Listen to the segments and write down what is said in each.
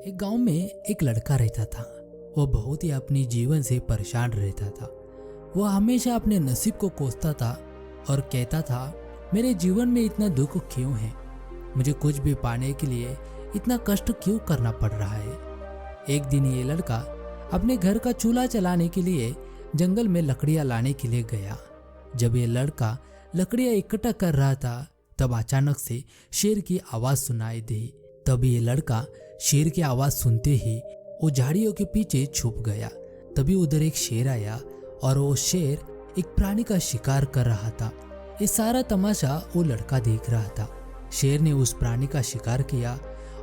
एक गांव में एक लड़का रहता था। वह बहुत ही अपनी जीवन से परेशान रहता था। वह हमेशा अपने नसीब को कोसता था और कहता था, मेरे जीवन में इतना दुख क्यों है, मुझे कुछ भी पाने के लिए इतना कष्ट क्यों करना पड़ रहा है। एक दिन ये लड़का अपने घर का चूल्हा चलाने के लिए जंगल में लकड़ियां लाने के लिए गया। जब ये लड़का लकड़ियां इकट्ठा कर रहा था तब अचानक से शेर की आवाज सुनाई दी। तब ये लड़का शेर की आवाज सुनते ही वो झाड़ियों के पीछे छुप गया। तभी उधर एक शेर आया और वो शेर एक प्राणी का शिकार कर रहा था। ये सारा तमाशा वो लड़का देख रहा था। शेर ने उस प्राणी का शिकार किया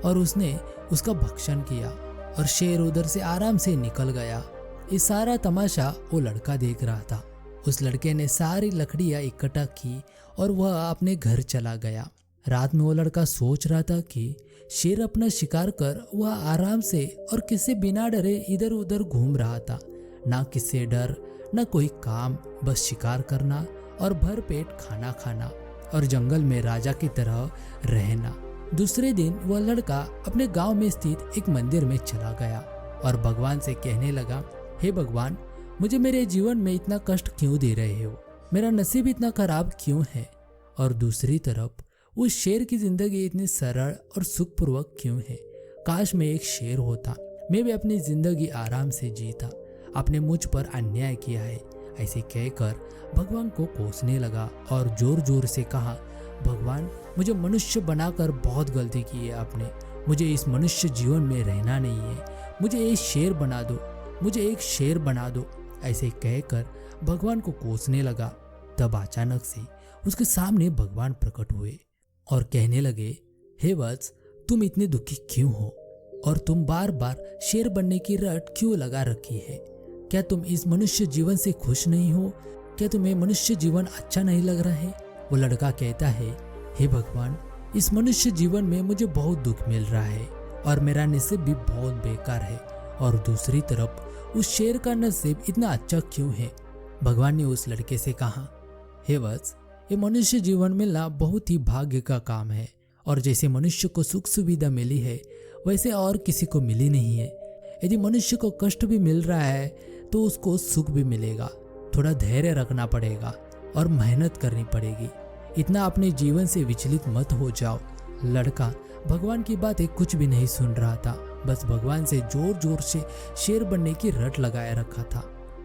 और उसने उसका भक्षण किया और शेर उधर से आराम से निकल गया। ये सारा तमाशा वो लड़का देख रहा था। उस लड़के ने सारी लकड़ियां इकट्ठा की और वह अपने घर चला गया। रात में वो लड़का सोच रहा था कि शेर अपना शिकार कर वह आराम से और किसी बिना डरे इधर उधर घूम रहा था। ना किसी डर ना कोई काम, बस शिकार करना और भर पेट खाना खाना और जंगल में राजा की तरह रहना। दूसरे दिन वह लड़का अपने गांव में स्थित एक मंदिर में चला गया और भगवान से कहने लगा, हे भगवान, मुझे मेरे जीवन में इतना कष्ट क्यों दे रहे हो, मेरा नसीब इतना खराब क्यों है। और दूसरी तरफ उस शेर की जिंदगी इतनी सरल और सुखपूर्वक क्यों है। काश मैं एक शेर होता, मैं भी अपनी जिंदगी आराम से जीता। आपने मुझ पर अन्याय किया है, ऐसे कहकर भगवान को कोसने लगा और जोर जोर से कहा, भगवान, मुझे मनुष्य बनाकर बहुत गलती की है आपने। मुझे इस मनुष्य जीवन में रहना नहीं है, मुझे एक शेर बना दो, मुझे एक शेर बना दो। ऐसे कहकर भगवान को कोसने लगा। तब अचानक से उसके सामने भगवान प्रकट हुए और कहने लगे, हे वत्स, तुम इतने दुखी क्यों हो और तुम बार बार शेर बनने की रट क्यों लगा रखी है। क्या तुम इस मनुष्य जीवन से खुश नहीं हो? क्या तुम्हें मनुष्य जीवन अच्छा नहीं लग रहा है? वो लड़का कहता है, हे भगवान, इस मनुष्य जीवन में मुझे बहुत दुख मिल रहा है और मेरा नसीब भी बहुत बेकार है। और दूसरी तरफ उस शेर का नसीब इतना अच्छा क्यों है। भगवान ने उस लड़के से कहा, हे वत्स, ये मनुष्य जीवन मिलना बहुत ही भाग्य का काम है और जैसे मनुष्य को सुख सुविधा मिली है वैसे और किसी को मिली नहीं है। यदि मनुष्य को कष्ट भी मिल रहा है तो उसको सुख भी मिलेगा। थोड़ा धैर्य रखना पड़ेगा और मेहनत करनी पड़ेगी। इतना अपने जीवन से विचलित मत हो जाओ। लड़का भगवान की बातें कुछ भी नहीं सुन रहा था, बस भगवान से जोर जोर से शेर बनने की रट लगाए रखा था।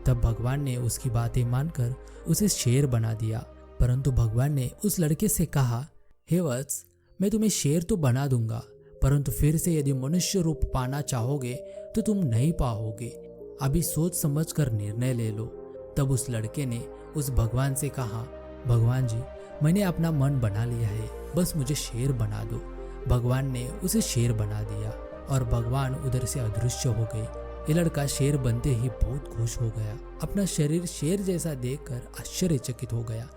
तब भगवान ने उसकी बातें मानकर उसे शेर बना दिया। परंतु भगवान ने उस लड़के से कहा, हे वत्स, मैं तुम्हें शेर तो बना दूंगा, परंतु फिर से यदि मनुष्य रूप पाना चाहोगे तो तुम नहीं पाओगे। अभी सोच समझ कर निर्णय ले लो। तब उस लड़के ने उस भगवान से कहा, भगवान जी, मैंने अपना मन बना लिया है, बस मुझे शेर बना दो। भगवान ने उसे शेर बना दिया और भगवान उधर से अदृश्य हो गए। ये लड़का शेर बनते ही बहुत खुश हो गया। अपना शरीर शेर जैसा देखकर आश्चर्यचकित हो गया।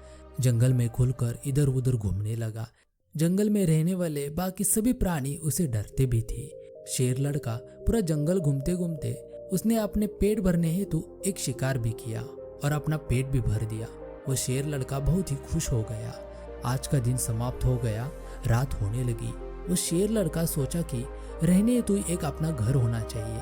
जंगल में खुलकर इधर उधर घूमने लगा। जंगल में रहने वाले बाकी सभी प्राणी उसे डरते भी थे। शेर लड़का पूरा जंगल घूमते घूमते उसने अपने पेट भरने हेतु एक शिकार भी किया और अपना पेट भी भर दिया। वो शेर लड़का बहुत ही खुश हो गया। आज का दिन समाप्त हो गया, रात होने लगी। वो शेर लड़का सोचा कि रहने हेतु एक अपना घर होना चाहिए,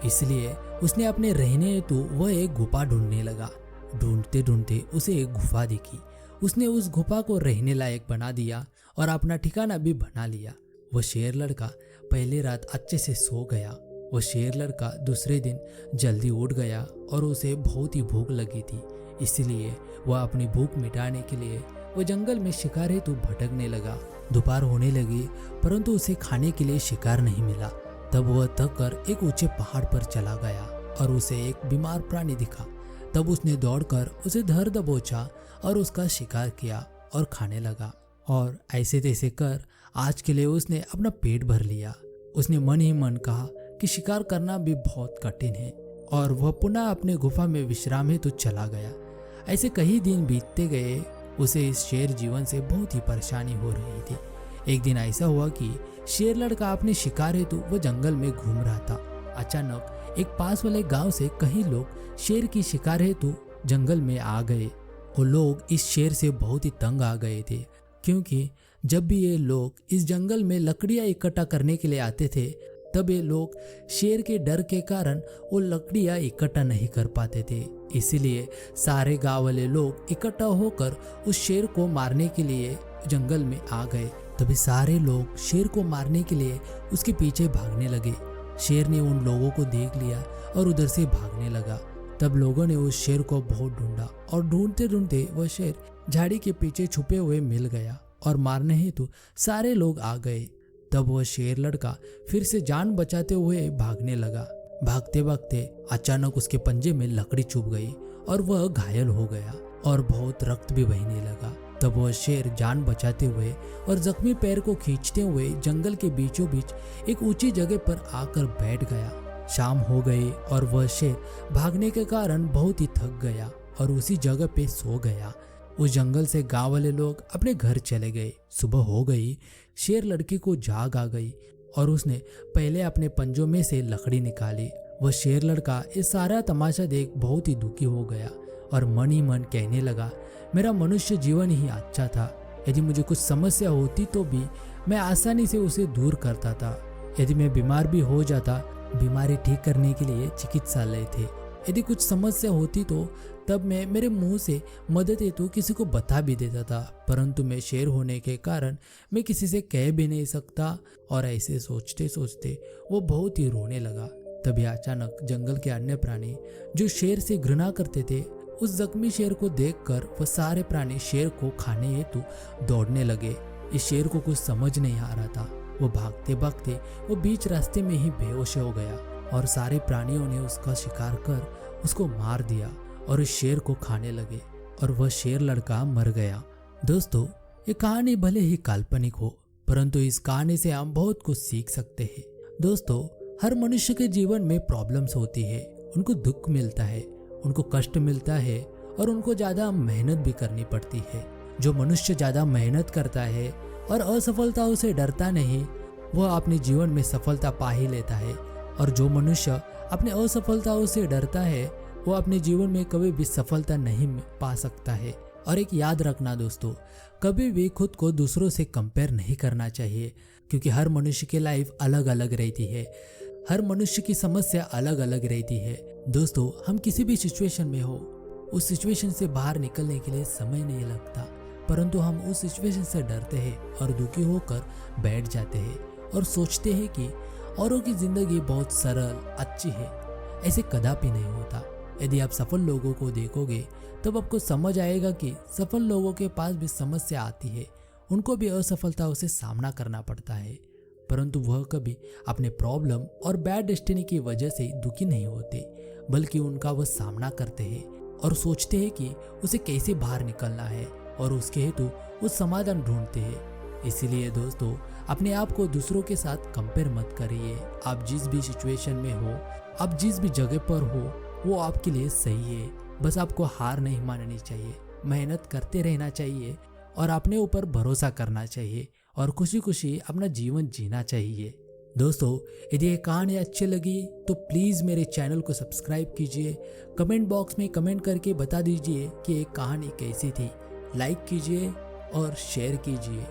इसलिए उसने अपने रहने हेतु वह एक गुफा ढूंढने लगा। ढूंढते ढूंढते उसे एक गुफा दिखी। उसने उस गुफा को रहने लायक बना दिया और अपना ठिकाना भी बना लिया। वो शेर लड़का पहली रात अच्छे से सो गया। वो शेर लड़का दूसरे दिन जल्दी उठ गया और उसे बहुत ही भूख लगी थी, इसलिए वह अपनी भूख मिटाने के लिए वो जंगल में शिकार हेतु भटकने लगा। दोपहर होने लगी परंतु उसे खाने के लिए शिकार नहीं मिला। तब वह थक कर एक ऊंचे पहाड़ पर चला गया और उसे एक बीमार प्राणी दिखा। तब उसने दौड़कर उसे धर दबोचा और उसका शिकार किया और खाने लगा। और ऐसे तैसे कर आज के लिए उसने अपना पेट भर लिया। उसने मन ही मन कहा कि शिकार करना भी बहुत कठिन है और वह पुनः अपने गुफा में विश्राम हेतु चला गया। ऐसे कई दिन बीतते गए। उसे इस शेर जीवन से बहुत ही परेशानी हो रही थी। एक दिन ऐसा हुआ कि शेर लड़का अपने शिकार हेतु वो जंगल में घूम रहा था। अचानक एक पास वाले गांव से कई लोग शेर की शिकार हेतु जंगल में आ गए। वो लोग इस शेर से बहुत ही तंग आ गए थे, क्योंकि जब भी ये लोग इस जंगल में लकड़ियां इकट्ठा करने के लिए आते थे तब ये लोग शेर के डर के कारण वो लकड़ियाँ इकट्ठा नहीं कर पाते थे। इसीलिए सारे गांव वाले लोग इकट्ठा होकर उस शेर को मारने के लिए जंगल में आ गए। तभी सारे लोग शेर को मारने के लिए उसके पीछे भागने लगे। शेर ने उन लोगों को देख लिया और उधर से भागने लगा। तब लोगों ने उस शेर को बहुत ढूंढा और ढूंढते ढूंढते वह शेर झाड़ी के पीछे छुपे हुए मिल गया और मारने हेतु सारे लोग आ गए। तब वह शेर लड़का फिर से जान बचाते हुए भागने लगा। भागते भागते अचानक उसके पंजे में लकड़ी चुभ गई और वह घायल हो गया और बहुत रक्त भी बहने लगा। तब वह शेर जान बचाते हुए और जख्मी पैर को खींचते हुए जंगल के बीचों बीच एक ऊंची जगह पर आकर बैठ गया। शाम हो गई और वह शेर भागने के कारण बहुत ही थक गया और उसी जगह पे सो गया। उस जंगल से गांव वाले लोग अपने घर चले गए। सुबह हो गई, शेर लड़की को जाग आ गई और उसने पहले अपने पंजों में से लकड़ी निकाली। वह शेर लड़का ये सारा तमाशा देख बहुत ही दुखी हो गया और मन ही मन कहने लगा, मेरा मनुष्य जीवन ही अच्छा था। यदि मुझे कुछ समस्या होती तो भी मैं आसानी से उसे दूर करता था। यदि मैं बीमार भी हो जाता, बीमारी ठीक करने के लिए चिकित्सालय थे। यदि कुछ समस्या होती तो तब मैं मेरे मुंह से मदद हेतु किसी को बता भी देता था, परंतु मैं शेर होने के कारण मैं किसी से कह भी नहीं सकता। और ऐसे सोचते सोचते वो बहुत ही रोने लगा। तभी अचानक जंगल के अन्य प्राणी जो शेर से घृणा करते थे, उस जख्मी शेर को देखकर वह सारे प्राणी शेर को खाने हेतु दौड़ने लगे। इस शेर को कुछ समझ नहीं आ रहा था। वो भागते भागते वो बीच रास्ते में ही बेहोश हो गया और सारे प्राणियों ने उसका शिकार कर उसको मार दिया और इस शेर को खाने लगे और वह शेर लड़का मर गया। दोस्तों, ये कहानी भले ही काल्पनिक हो, परंतु इस कहानी से हम बहुत कुछ सीख सकते हैं। दोस्तों, हर मनुष्य के जीवन में प्रॉब्लम्स होती है, उनको दुख मिलता है, उनको कष्ट मिलता है और उनको ज्यादा मेहनत भी करनी पड़ती है। जो मनुष्य ज्यादा मेहनत करता है और असफलताओं से डरता नहीं, वह अपने जीवन में सफलता पा ही लेता है। और जो मनुष्य अपने असफलताओं से डरता है, वो अपने जीवन में कभी भी सफलता नहीं पा सकता है। और एक याद रखना दोस्तों, कभी भी खुद को दूसरों से कंपेयर नहीं करना चाहिए, क्योंकि हर मनुष्य की लाइफ अलग अलग रहती है, हर मनुष्य की समस्या अलग अलग रहती है। दोस्तों, हम किसी भी सिचुएशन में हो, उस सिचुएशन से बाहर निकलने के लिए समय नहीं लगता, परंतु हम उस सिचुएशन से डरते हैं और दुखी होकर बैठ जाते हैं और सोचते हैं कि औरों की जिंदगी बहुत सरल अच्छी है। ऐसे कदापि नहीं होता। यदि आप सफल लोगों को देखोगे तब आपको समझ आएगा कि सफल लोगों के पास भी समस्या आती है, उनको भी असफलताओं से सामना करना पड़ता है, परंतु वह कभी अपने प्रॉब्लम और बैड डेस्टिनी की वजह से दुखी नहीं होते, बल्कि उनका वह सामना करते हैं और सोचते हैं कि उसे कैसे बाहर निकलना है और उसके हेतु वो समाधान ढूंढते हैं। इसीलिए दोस्तों, अपने आप को दूसरों के साथ कंपेयर मत करिए। आप जिस भी सिचुएशन में हो, आप जिस भी जगह पर हो, वो आपके लिए सही है। बस आपको हार नहीं माननी चाहिए, मेहनत करते रहना चाहिए और अपने ऊपर भरोसा करना चाहिए और खुशी खुशी अपना जीवन जीना चाहिए। दोस्तों, यदि ये कहानी अच्छी लगी तो प्लीज़ मेरे चैनल को सब्सक्राइब कीजिए। कमेंट बॉक्स में कमेंट करके बता दीजिए कि ये कहानी कैसी थी। लाइक कीजिए और शेयर कीजिए।